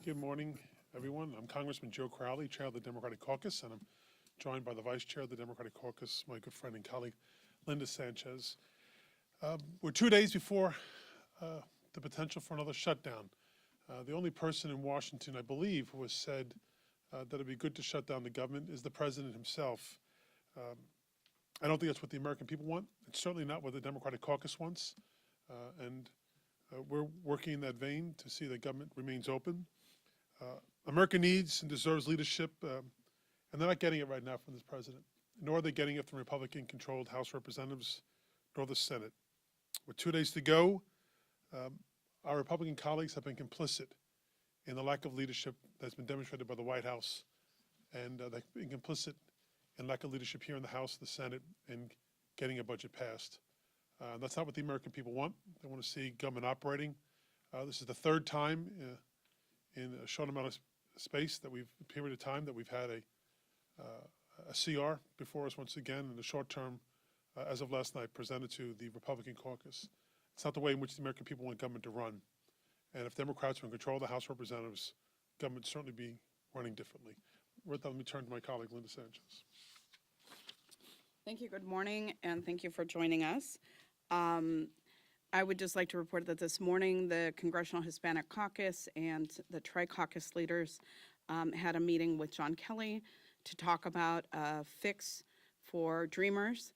Good morning, everyone. I'm Congressman Joe Crowley, Chair of the Democratic Caucus, and I'm joined by the Vice Chair of the Democratic Caucus, my good friend and colleague, Linda Sanchez. We're 2 days before the potential for another shutdown. The only person in Washington, I believe, who has said that it'd be good to shut down the government is the president himself. I don't think that's what the American people want. It's certainly not what the Democratic Caucus wants. We're working in that vein to see that government remains open. America needs and deserves leadership, and they're not getting it right now from this president, nor are they getting it from Republican-controlled House Representatives, nor the Senate. With 2 days to go, our Republican colleagues have been complicit in the lack of leadership that's been demonstrated by the White House, and they've been complicit in lack of leadership here in the House, the Senate, in getting a budget passed. That's not what the American people want. They want to see government operating. This is the third time in a short amount of period of time that we've had a CR before us once again in the short term, as of last night, presented to the Republican caucus. It's not the way in which the American people want government to run. And if Democrats were in control of the House of Representatives, government would certainly be running differently. With that, let me turn to my colleague, Linda Sanchez. Thank you. Good morning, and thank you for joining us. I would just like to report that this morning the Congressional Hispanic Caucus and the Tri-Caucus leaders had a meeting with John Kelly to talk about a fix for Dreamers.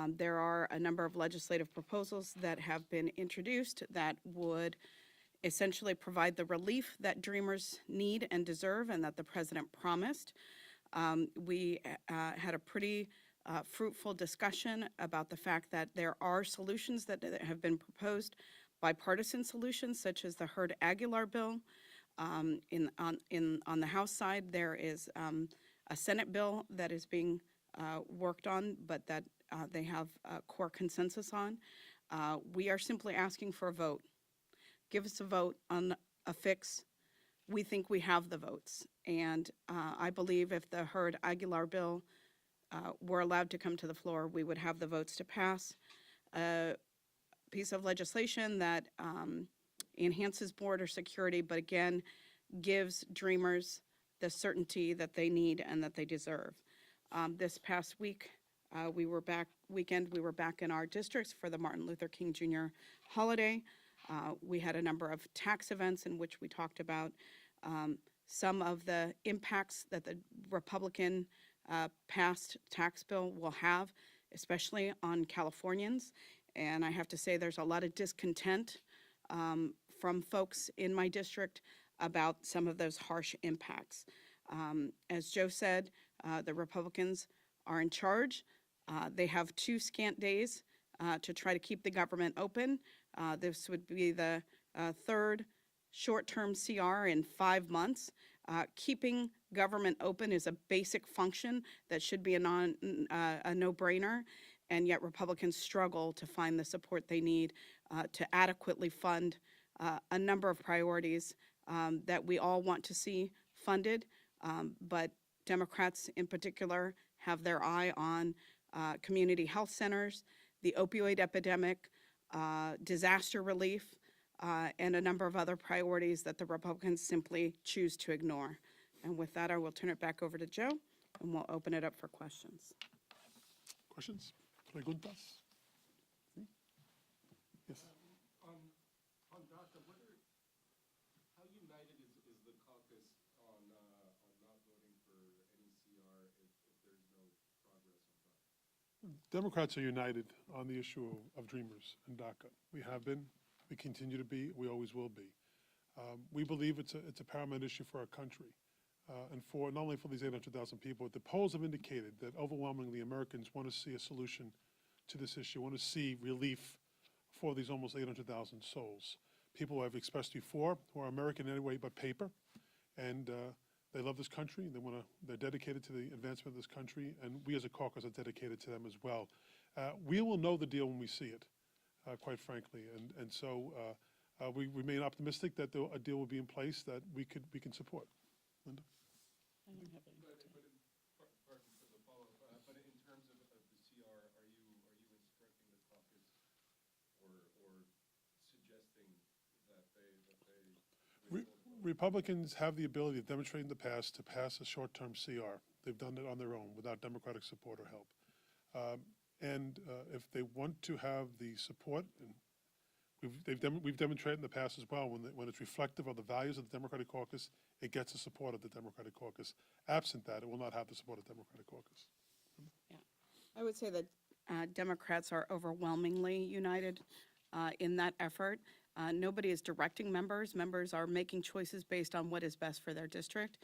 There are a number of legislative proposals that have been introduced that would essentially provide the relief that Dreamers need and deserve and that the president promised. We had a pretty fruitful discussion about the fact that there are solutions that have been proposed, bipartisan solutions such as the Hurd-Aguilar bill. On the House side, there is a Senate bill that is being worked on, but that they have a core consensus on. We are simply asking for a vote. Give us a vote on a fix. We think we have the votes, and I believe if the Hurd-Aguilar bill were allowed to come to the floor, we would have the votes to pass a piece of legislation that enhances border security, but again, gives Dreamers the certainty that they need and that they deserve. This past we were back in our districts for the Martin Luther King Jr. holiday. We had a number of tax events in which we talked about some of the impacts that the Republican passed tax bill will have, especially on Californians. And I have to say there's a lot of discontent from folks in my district about some of those harsh impacts. As Joe said, the Republicans are in charge. They have 2 scant days to try to keep the government open. This would be the third short-term CR in 5 months. Keeping government open is a basic function that should be a no-brainer, and yet Republicans struggle to find the support they need to adequately fund a number of priorities that we all want to see funded, but Democrats in particular have their eye on community health centers, the opioid epidemic, disaster relief, and a number of other priorities that the Republicans simply choose to ignore. And with that, I will turn it back over to Joe, and we'll open it up for questions. Questions? Preguntas? Yes. On DACA, how united is the caucus on not voting for any CR if there's no progress on DACA? Democrats are united on the issue of Dreamers and DACA. We have been, we continue to be, we always will be. We believe it's a paramount issue for our country. And for not only for these 800,000 people, the polls have indicated that overwhelmingly Americans want to see a solution to this issue, want to see relief for these almost 800,000 souls. People who have expressed before, who are American anyway but paper, and they love this country, and they're dedicated to the advancement of this country, and we as a caucus are dedicated to them as well. We will know the deal when we see it, quite frankly, and so we remain optimistic that a deal will be in place that we can support. Linda? I don't have any. Pardon for the follow-up, but in terms of the CR, are you instructing the caucus or suggesting that they Republicans have the ability to demonstrate in the past to pass a short-term CR. They've done it on their own without Democratic support or help. If they want to have the support, and we've demonstrated in the past as well, when it's reflective of the values of the Democratic Caucus, it gets the support of the Democratic Caucus. Absent that, it will not have the support of the Democratic Caucus. I would say that Democrats are overwhelmingly united in that effort. Nobody is directing members. Members are making choices based on what is best for their district.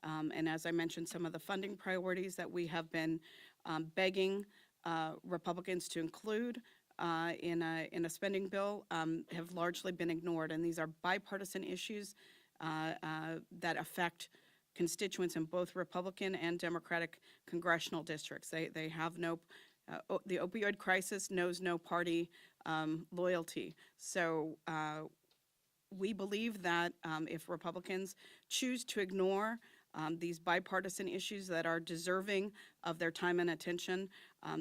And as I mentioned, some of the funding priorities that we have been begging Republicans to include in a spending bill have largely been ignored. And these are bipartisan issues that affect constituents in both Republican and Democratic congressional districts. They have no, the opioid crisis knows no party loyalty. So we believe that if Republicans choose to ignore these bipartisan issues that are deserving of their time and attention,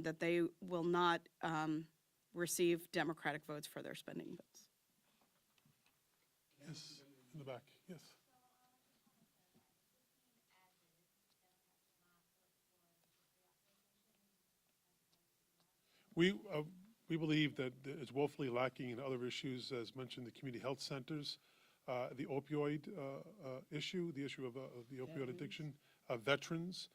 that they will not receive Democratic votes for their spending bills. Yes, in the back, yes. We believe that it's woefully lacking in other issues, as mentioned, the community health centers, the opioid issue, the issue of the opioid addiction, veterans,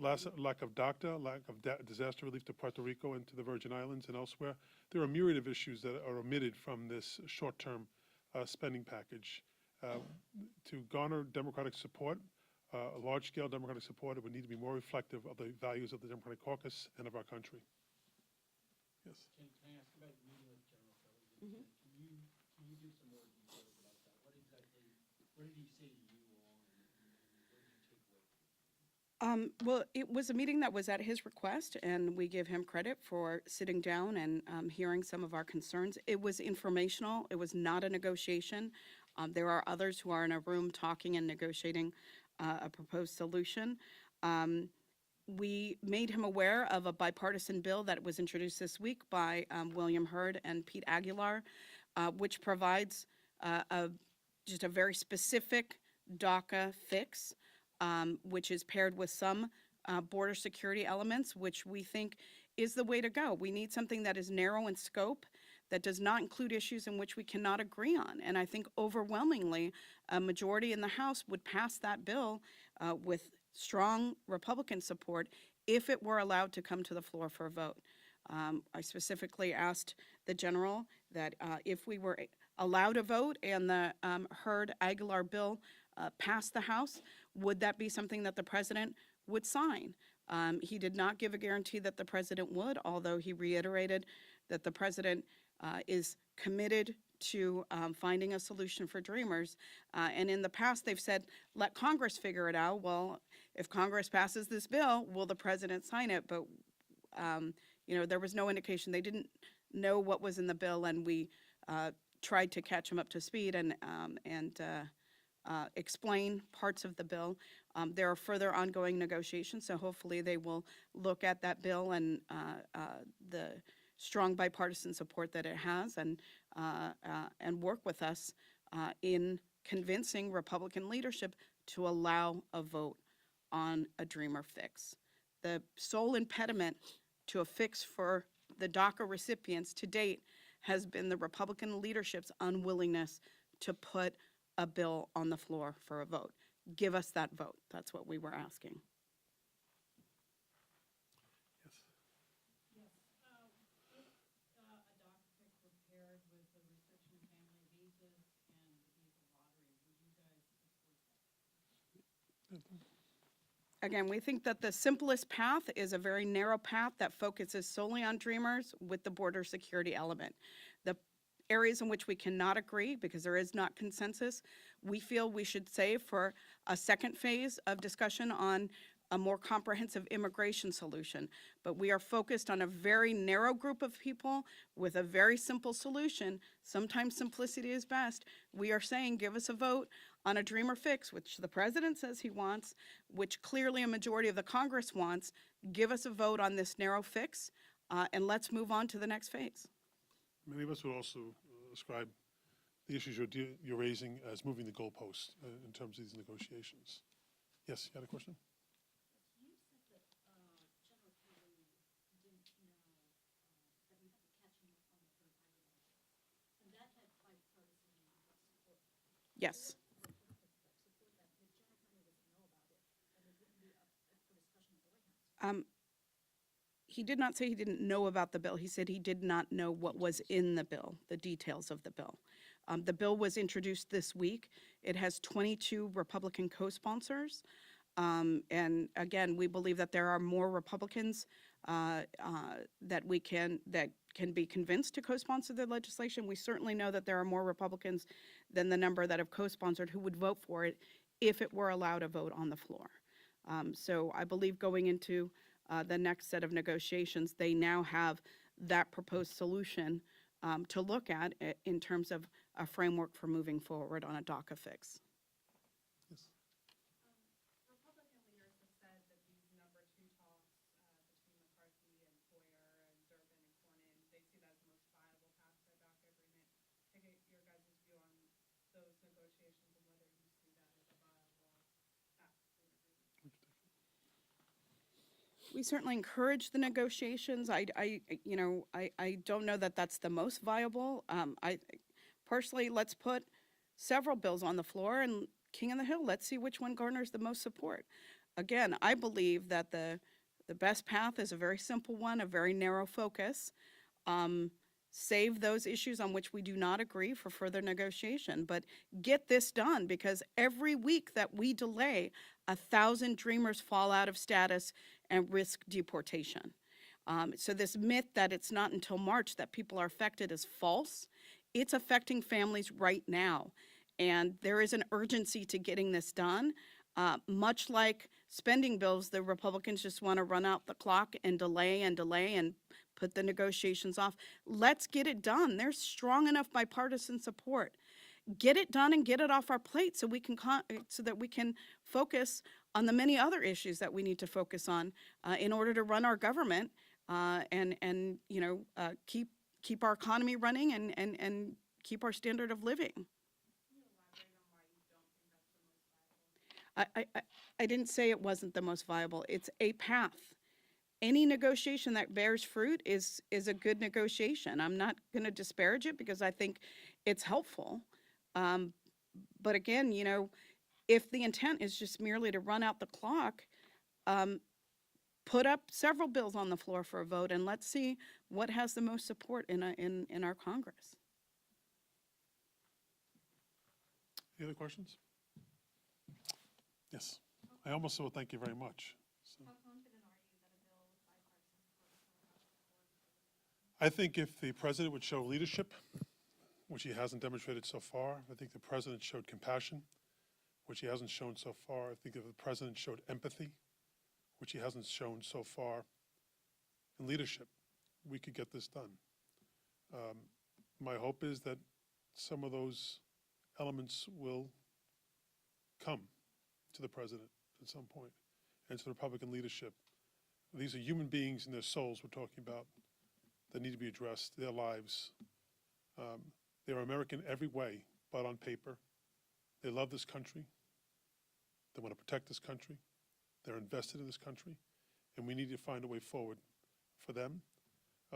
lack of DACA, lack of disaster relief to Puerto Rico and to the Virgin Islands and elsewhere. There are a myriad of issues that are omitted from this short-term spending package. To garner Democratic support, large-scale Democratic support, it would need to be more reflective of the values of the Democratic Caucus and of our country. Yes. Can I ask about the meeting with General Kelly? Can you do some more details about that? What did he say to you all, and what did you take away? Well, it was a meeting that was at his request, and we give him credit for sitting down and hearing some of our concerns. It was informational. It was not a negotiation. There are others who are in a room talking and negotiating a proposed solution. We made him aware of a bipartisan bill that was introduced this week by William Hurd and Pete Aguilar, which provides just a very specific DACA fix, which is paired with some border security elements, which we think is the way to go. We need something that is narrow in scope, that does not include issues in which we cannot agree on. And I think overwhelmingly, a majority in the House would pass that bill with strong Republican support if it were allowed to come to the floor for a vote. I specifically asked the general that if we were allowed a vote and the Hurd-Aguilar bill passed the House, would that be something that the president would sign? He did not give a guarantee that the president would, although he reiterated that the president is committed to finding a solution for Dreamers. And in the past, they've said, let Congress figure it out. Well, if Congress passes this bill, will the president sign it? But, there was no indication. They didn't know what was in the bill, and we tried to catch them up to speed and explain parts of the bill. There are further ongoing negotiations, so hopefully they will look at that bill and the strong bipartisan support that it has and work with us in convincing Republican leadership to allow a vote on a Dreamer fix. The sole impediment to a fix for the DACA recipients to date has been the Republican leadership's unwillingness to put a bill on the floor for a vote. Give us that vote. That's what we were asking. Yes. Yes, if a DACA fix were paired with the restriction of family visas and the visa lottery, would you guys support that? Again, we think that the simplest path is a very narrow path that focuses solely on Dreamers with the border security element. The areas in which we cannot agree, because there is not consensus, we feel we should save for a second phase of discussion on a more comprehensive immigration solution. But we are focused on a very narrow group of people with a very simple solution. Sometimes simplicity is best. We are saying, give us a vote on a Dreamer fix, which the president says he wants, which clearly a majority of the Congress wants. Give us a vote on this narrow fix, and let's move on to the next phase. Many of us would also ascribe the issues you're raising as moving the goalposts in terms of these negotiations. Yes, you had a question? You said that General Kelly didn't know that we had to catch him up on the third highway bill, and that had bipartisan support. Yes. Support that if General Kelly doesn't know about it, then it wouldn't be up for discussion at the White House. He did not say he didn't know about the bill. He said he did not know what was in the bill, the details of the bill. The bill was introduced this week. It has 22 Republican co-sponsors. And again, we believe that there are more Republicans that can be convinced to co-sponsor the legislation. We certainly know that there are more Republicans than the number that have co-sponsored who would vote for it if it were allowed a vote on the floor. So I believe going into the next set of negotiations, they now have that proposed solution to look at in terms of a framework for moving forward on a DACA fix. Yes. Republican leaders have said that these number two talks between McCarthy and Hoyer and Durbin and Cornyn, they see that as the most viable path to a DACA agreement. To get your guys' view on those negotiations and whether you see that as a viable path to an agreement. We certainly encourage the negotiations. I don't know that that's the most viable. Personally, let's put several bills on the floor and King of the Hill, let's see which one garners the most support. Again, I believe that the best path is a very simple one, a very narrow focus. Save those issues on which we do not agree for further negotiation, but get this done, because every week that we delay, 1,000 dreamers fall out of status and risk deportation. So this myth that it's not until March that people are affected is false. It's affecting families right now. And there is an urgency to getting this done. Much like spending bills, the Republicans just want to run out the clock and delay and put the negotiations off. Let's get it done. There's strong enough bipartisan support. Get it done and get it off our plate so that we can focus on the many other issues that we need to focus on in order to run our government and keep our economy running and keep our standard of living. I didn't say it wasn't the most viable. It's a path. Any negotiation that bears fruit is a good negotiation. I'm not going to disparage it because I think it's helpful. But again, if the intent is just merely to run out the clock, put up several bills on the floor for a vote, and let's see what has the most support in our Congress. Any other questions? Yes. I almost will thank you very much. So. How confident are you that a bill with bipartisan support is going to pass the floor? I think if the president would show leadership, which he hasn't demonstrated so far, I think the president showed compassion, which he hasn't shown so far. I think if the president showed empathy, which he hasn't shown so far, and leadership, we could get this done. My hope is that some of those elements will come to the president at some point and to the Republican leadership. These are human beings and their souls we're talking about that need to be addressed, their lives. They're American every way, but on paper. They love this country. They want to protect this country. They're invested in this country, and we need to find a way forward for them.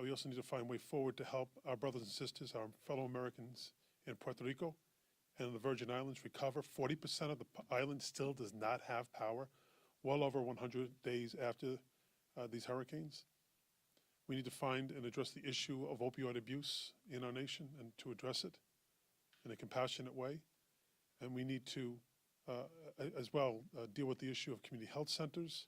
We also need to find a way forward to help our brothers and sisters, our fellow Americans in Puerto Rico and in the Virgin Islands recover. 40% of the island still does not have power, well over 100 days after these hurricanes. We need to find and address the issue of opioid abuse in our nation and to address it in a compassionate way. And we need to, as well, deal with the issue of community health centers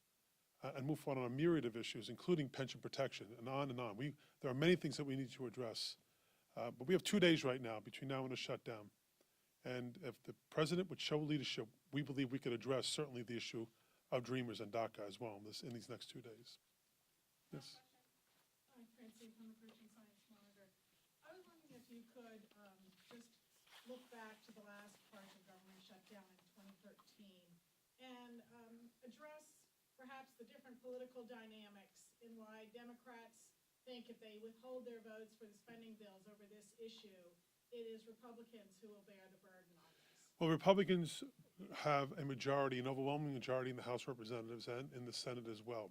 and move forward on a myriad of issues, including pension protection and on and on. There are many things that we need to address. But we have 2 days right now between now and a shutdown. And if the president would show leadership, we believe we could address certainly the issue of Dreamers and DACA as well in these next 2 days. Yes. Hi, Francie from the Pershing Science Monitor. I was wondering if you could just look back to the last partial government shutdown in 2013 and address perhaps the different political dynamics in why Democrats think if they withhold their votes for the spending bills over this issue, it is Republicans who will bear the burden on this? Well, Republicans have a majority, an overwhelming majority in the House of Representatives and in the Senate as well.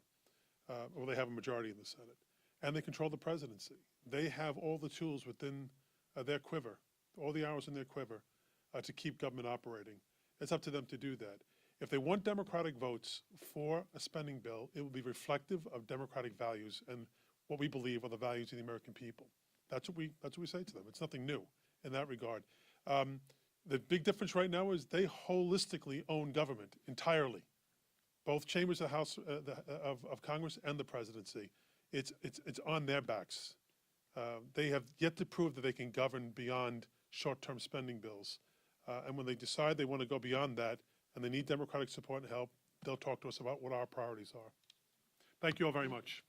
Well, they have a majority in the Senate. And they control the presidency. They have all the tools within their quiver, all the arrows in their quiver, to keep government operating. It's up to them to do that. If they want Democratic votes for a spending bill, it will be reflective of Democratic values and what we believe are the values of the American people. That's what we say to them. It's nothing new in that regard. The big difference right now is they holistically own government entirely, both chambers of House of Congress and the presidency. It's on their backs. They have yet to prove that they can govern beyond short-term spending bills. And when they decide they want to go beyond that and they need Democratic support and help, they'll talk to us about what our priorities are. Thank you all very much.